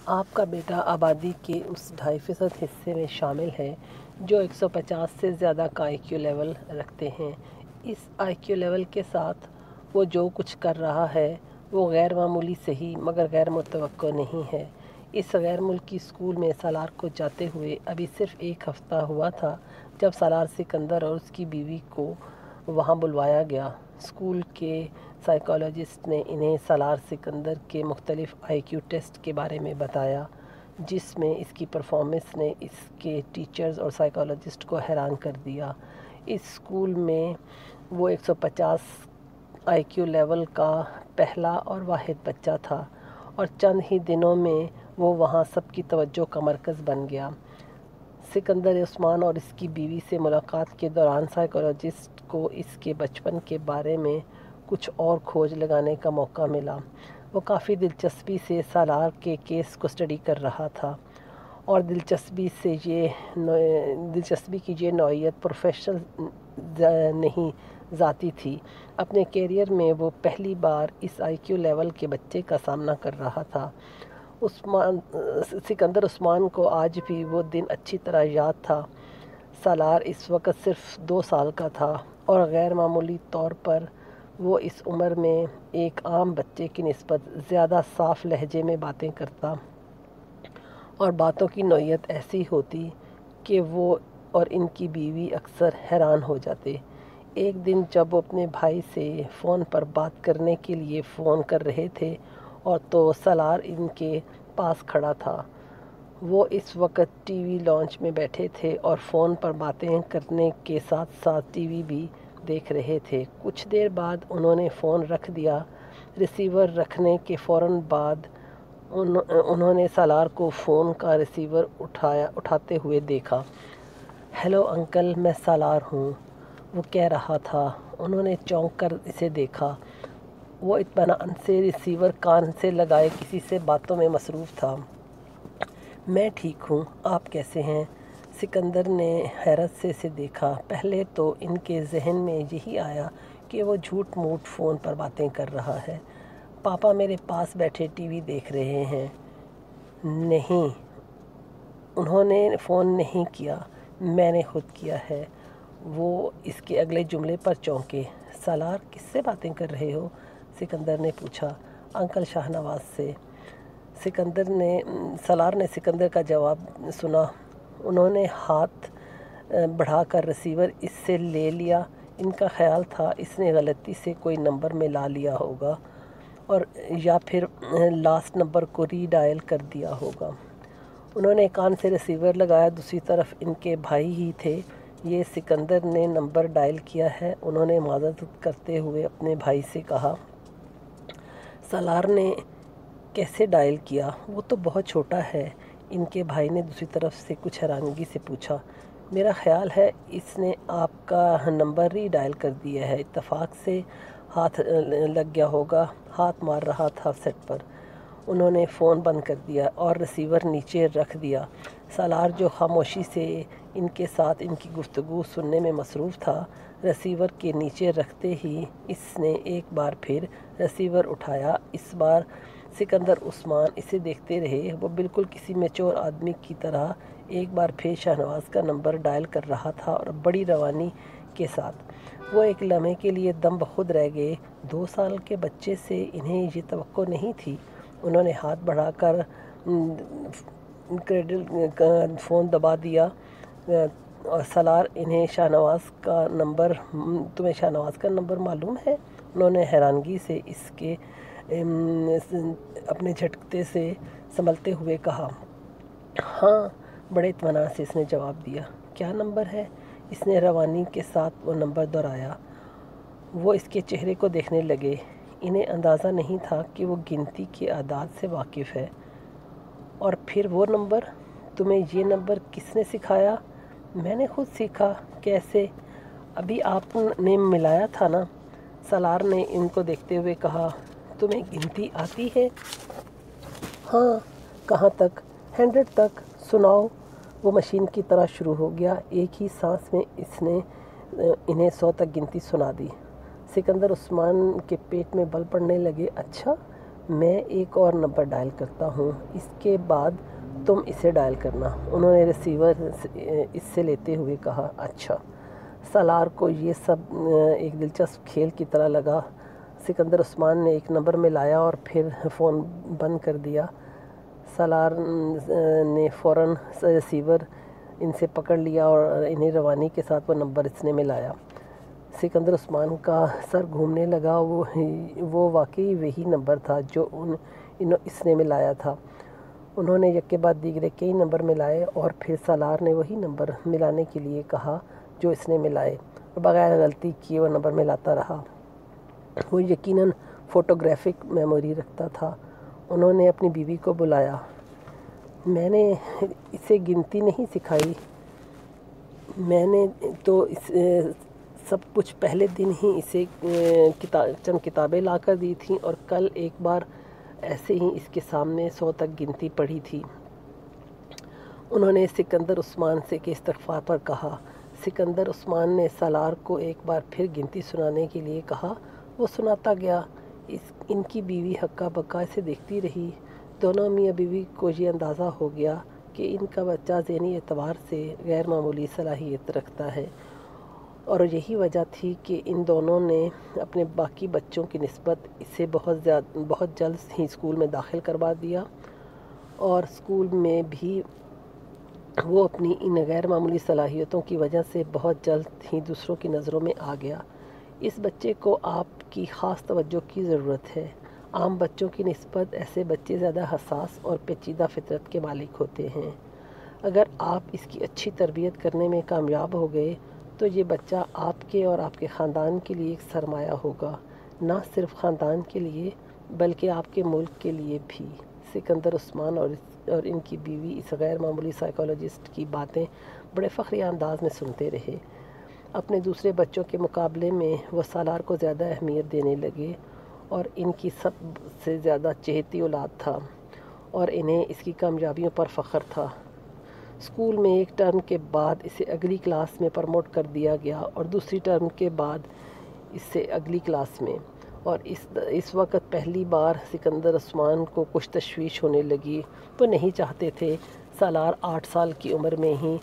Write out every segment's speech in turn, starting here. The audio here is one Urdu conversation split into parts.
آپ کا بیٹا آبادی کے اس 2.5% حصے میں شامل ہے جو 150 سے زیادہ کا آئی کیو لیول رکھتے ہیں۔ اس آئی کیو لیول کے ساتھ وہ جو کچھ کر رہا ہے وہ غیر معمولی صحیح مگر غیر متوقع نہیں ہے۔ اس غیر ملکی اسکول میں سالار کو جاتے ہوئے ابھی صرف 1 ہفتہ ہوا تھا جب سالار سکندر اور اس کی بیوی کو وہاں بلوایا گیا۔ اسکول کے سائیکالوجسٹ نے انہیں سالار سکندر کے مختلف آئی کیو ٹیسٹ کے بارے میں بتایا جس میں اس کی پرفارمنس نے اس کے ٹیچرز اور سائیکالوجسٹ کو حیران کر دیا۔ اس اسکول میں وہ 150 آئی کیو لیول کا پہلا اور واحد بچہ تھا اور چند ہی دنوں میں وہ وہاں سب کی توجہ کا مرکز بن گیا۔ سکندر عثمان اور اس کی بیوی سے ملاقات کے دوران سائیکالوجسٹ کو اس کے بچپن کے بارے میں کچھ اور کھوج لگانے کا موقع ملا۔ وہ کافی دلچسپی سے سالار کے کیس کو اسٹڈی کر رہا تھا اور دلچسپی کی یہ نوعیت پروفیشنل نہیں ذاتی تھی۔ اپنے کیریئر میں وہ پہلی بار اس آئی کیو لیول کے بچے کا سامنا کر رہا تھا۔ سکندر عثمان کو آج بھی وہ دن اچھی طرح یاد تھا۔ سالار اس وقت صرف 2 سال کا تھا اور غیر معمولی طور پر وہ اس عمر میں ایک عام بچے کی نسبت زیادہ صاف لہجے میں باتیں کرتا اور باتوں کی نوعیت ایسی ہوتی کہ وہ اور ان کی بیوی اکثر حیران ہو جاتے۔ ایک دن جب وہ اپنے بھائی سے فون پر بات کرنے کے لیے فون کر رہے تھے اور تو سالار ان کے پاس کھڑا تھا۔ وہ اس وقت ٹی وی لانچ میں بیٹھے تھے اور فون پر باتیں کرنے کے ساتھ ساتھ ٹی وی بھی دیکھ رہے تھے۔ کچھ دیر بعد انہوں نے فون رکھ دیا۔ ریسیور رکھنے کے فوراً بعد انہوں نے سالار کو فون کا ریسیور اٹھاتے ہوئے دیکھا۔ ہیلو انکل، میں سالار ہوں، وہ کہہ رہا تھا۔ انہوں نے چونک کر اسے دیکھا۔ وہ اطمینان سے ریسیور کان سے لگائے کسی سے باتوں میں مصروف تھا۔ میں ٹھیک ہوں، آپ کیسے ہیں؟ سکندر نے حیرت سے اسے دیکھا۔ پہلے تو ان کے ذہن میں یہی آیا کہ وہ جھوٹ موٹ فون پر باتیں کر رہا ہے۔ پاپا میرے پاس بیٹھے ٹی وی دیکھ رہے ہیں۔ نہیں، انہوں نے فون نہیں کیا، میں نے خود کیا ہے۔ وہ اس کے اگلے جملے پر چونکے۔ سالار، کس سے باتیں کر رہے ہو؟ سکندر نے پوچھا۔ انکل شاہ نواز سے۔ سالار نے سکندر کا جواب سنا۔ انہوں نے ہاتھ بڑھا کر ریسیور اس سے لے لیا۔ ان کا خیال تھا اس نے غلطی سے کوئی نمبر ملا لیا ہوگا اور یا پھر لاسٹ نمبر کو ری ڈائل کر دیا ہوگا۔ انہوں نے کان سے ریسیور لگایا۔ دوسری طرف ان کے بھائی ہی تھے۔ یہ سکندر نے نمبر ڈائل کیا ہے، انہوں نے معذرت کرتے ہوئے اپنے بھائی سے کہا۔ سالار نے کیسے ڈائل کیا؟ وہ تو بہت چھوٹا ہے، ان کے بھائی نے دوسری طرف سے کچھ حیرانگی سے پوچھا۔ میرا خیال ہے اس نے آپ کا نمبر ری ڈائل کر دیا ہے، اتفاق سے ہاتھ لگ گیا ہوگا، ہاتھ مار رہا تھا سیٹ پر۔ انہوں نے فون بند کر دیا اور ریسیور نیچے رکھ دیا۔ سالار جو خاموشی سے ان کے ساتھ ان کی گفتگو سننے میں مصروف تھا، ریسیور کے نیچے رکھتے ہی اس نے ایک بار پھر ریسیور اٹھایا۔ اس بار سکندر عثمان اسے دیکھتے رہے۔ وہ بالکل کسی میچور آدمی کی طرح ایک بار پھر شاہنواز کا نمبر ڈائل کر رہا تھا اور بڑی روانی کے ساتھ۔ وہ ایک لمحے کے لیے دم بخود رہ گئے۔ 2 سال کے بچے سے انہیں یہ توقع نہیں تھی۔ انہوں نے ہاتھ بڑھا کر فون دبا دیا۔ سالار، تمہیں شاہنواز کا نمبر معلوم ہے؟ انہوں نے حیرانگی سے اس کے اپنے جھٹکے سے سنبھلتے ہوئے کہا۔ ہاں، بڑے اطمینان سے اس نے جواب دیا۔ کیا نمبر ہے؟ اس نے روانی کے ساتھ وہ نمبر دہرایا۔ وہ اس کے چہرے کو دیکھنے لگے۔ انہیں اندازہ نہیں تھا کہ وہ گنتی کے اعداد سے واقف ہے۔ اور پھر وہ نمبر؟ تمہیں یہ نمبر کس نے سکھایا؟ میں نے خود سیکھا۔ کیسے؟ ابھی آپ نے ملایا تھا نا؟ سالار نے ان کو دیکھتے ہوئے کہا۔ تمہیں گنتی آتی ہے؟ ہاں۔ کہاں تک؟ 100 تک۔ سناؤ۔ وہ مشین کی طرح شروع ہو گیا۔ ایک ہی سانس میں اس نے انہیں 100 تک گنتی سنا دی۔ سکندر عثمان کے پیٹ میں بل پڑنے لگے۔ اچھا، میں ایک اور نمبر ڈائل کرتا ہوں، اس کے بعد تم اسے ڈائل کرنا۔ انہوں نے ریسیور اس سے لیتے ہوئے کہا۔ اچھا۔ سالار کو یہ سب ایک دلچسپ کھیل کی طرح لگا۔ سکندر عثمان نے ایک نمبر ملایا اور پھر فون بند کر دیا۔ سالار نے فوراً ریسیور ان سے پکڑ لیا اور انہیں روانی کے ساتھ وہ نمبر اس نے ملایا۔ سکندر عثمان کا سر گھومنے لگا۔ وہ واقعی وہی نمبر تھا جو اس نے ملایا تھا۔ انہوں نے یک کے بعد دیگرے کئی نمبر ملائے اور پھر سالار نے وہی نمبر ملانے کے لیے کہا جو اس نے ملائے، اور بغیر غلطی کیے وہ نمبر ملاتا رہا۔ وہ یقیناً فوٹوگرافک میموری رکھتا تھا۔ انہوں نے اپنی بیوی کو بلایا۔ میں نے اسے گنتی نہیں سکھائی، میں نے تو سب کچھ پہلے دن ہی اسے چند کتابیں لا کر دی تھیں اور کل ایک بار ایسے ہی اس کے سامنے 100 تک گنتی پڑھی تھی۔ انہوں نے سکندر عثمان سے کے استغفار پر کہا۔ سکندر عثمان نے سالار کو ایک بار پھر گنتی سنانے کے لیے کہا۔ وہ سناتا گیا۔ ان کی بیوی ہکا بکا اسے دیکھتی رہی۔ دونوں میاں بیوی کو یہ اندازہ ہو گیا کہ ان کا بچہ ذہنی اعتبار سے غیر معمولی صلاحیت رکھتا ہے، اور یہی وجہ تھی کہ ان دونوں نے اپنے باقی بچوں کی نسبت اسے بہت جلد ہی اسکول میں داخل کروا دیا، اور اسکول میں بھی وہ اپنی ان غیر معمولی صلاحیتوں کی وجہ سے بہت جلد ہی دوسروں کی نظروں میں آ گیا۔ اس بچے کو آپ کی خاص توجہ کی ضرورت ہے۔ عام بچوں کی نسبت ایسے بچے زیادہ حساس اور پیچیدہ فطرت کے مالک ہوتے ہیں۔ اگر آپ اس کی اچھی تربیت کرنے میں کامیاب ہو گئے تو یہ بچہ آپ کے اور آپ کے خاندان کے لیے ایک سرمایہ ہوگا، نہ صرف خاندان کے لیے بلکہ آپ کے ملک کے لیے بھی۔ سکندر عثمان اور ان کی بیوی اس غیر معمولی سائیکالوجسٹ کی باتیں بڑے فخریہ انداز میں سنتے رہے۔ اپنے دوسرے بچوں کے مقابلے میں وہ سالار کو زیادہ اہمیت دینے لگے، اور ان کی سب سے زیادہ چہیتی اولاد تھا، اور انہیں اس کی کامیابیوں پر فخر تھا۔ اسکول میں ایک ٹرم کے بعد اسے اگلی کلاس میں پروموٹ کر دیا گیا، اور دوسری ٹرم کے بعد اسے اگلی کلاس میں، اور اس وقت پہلی بار سکندر عثمان کو کچھ تشویش ہونے لگی۔ وہ نہیں چاہتے تھے سالار 8 سال کی عمر میں ہی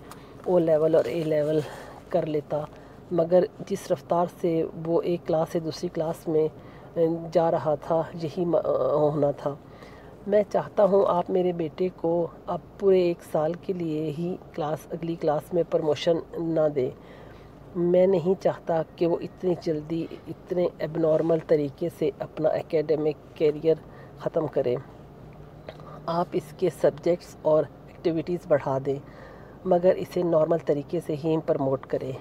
او لیول اور اے لیول کر لیتا، مگر جس رفتار سے وہ ایک کلاس سے دوسری کلاس میں جا رہا تھا یہی ہونا تھا۔ میں چاہتا ہوں آپ میرے بیٹے کو اب پورے 1 سال کے لیے ہی اگلی کلاس میں پروموشن نہ دیں۔ میں نہیں چاہتا کہ وہ اتنی جلدی اتنے ایب نارمل طریقے سے اپنا اکیڈمک کیریئر ختم کرے۔ آپ اس کے سبجیکٹس اور ایکٹیویٹیز بڑھا دیں، مگر اسے نارمل طریقے سے ہی پروموٹ کریں۔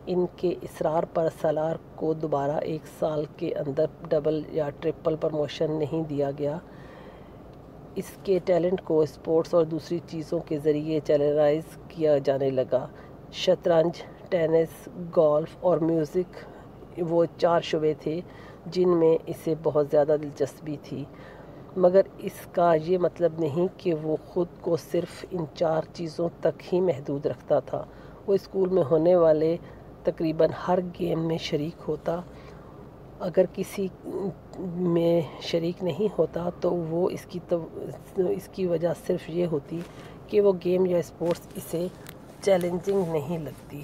ان کے اصرار پر سالار کو دوبارہ 1 سال کے اندر ڈبل یا ٹرپل پروموشن نہیں دیا گیا۔ اس کے ٹیلنٹ کو اسپورٹس اور دوسری چیزوں کے ذریعے چینلائز کیا جانے لگا۔ شطرنج، ٹینس، گولف اور میوزک وہ 4 شعبے تھے جن میں اسے بہت زیادہ دلچسپی تھی، مگر اس کا یہ مطلب نہیں کہ وہ خود کو صرف ان 4 چیزوں تک ہی محدود رکھتا تھا۔ وہ اسکول میں ہونے والے تقریباً ہر گیم میں شریک ہوتا۔ اگر کسی میں شریک نہیں ہوتا تو وہ اس کی وجہ صرف یہ ہوتی کہ وہ گیم یا اسپورٹس اسے چیلنجنگ نہیں لگتی۔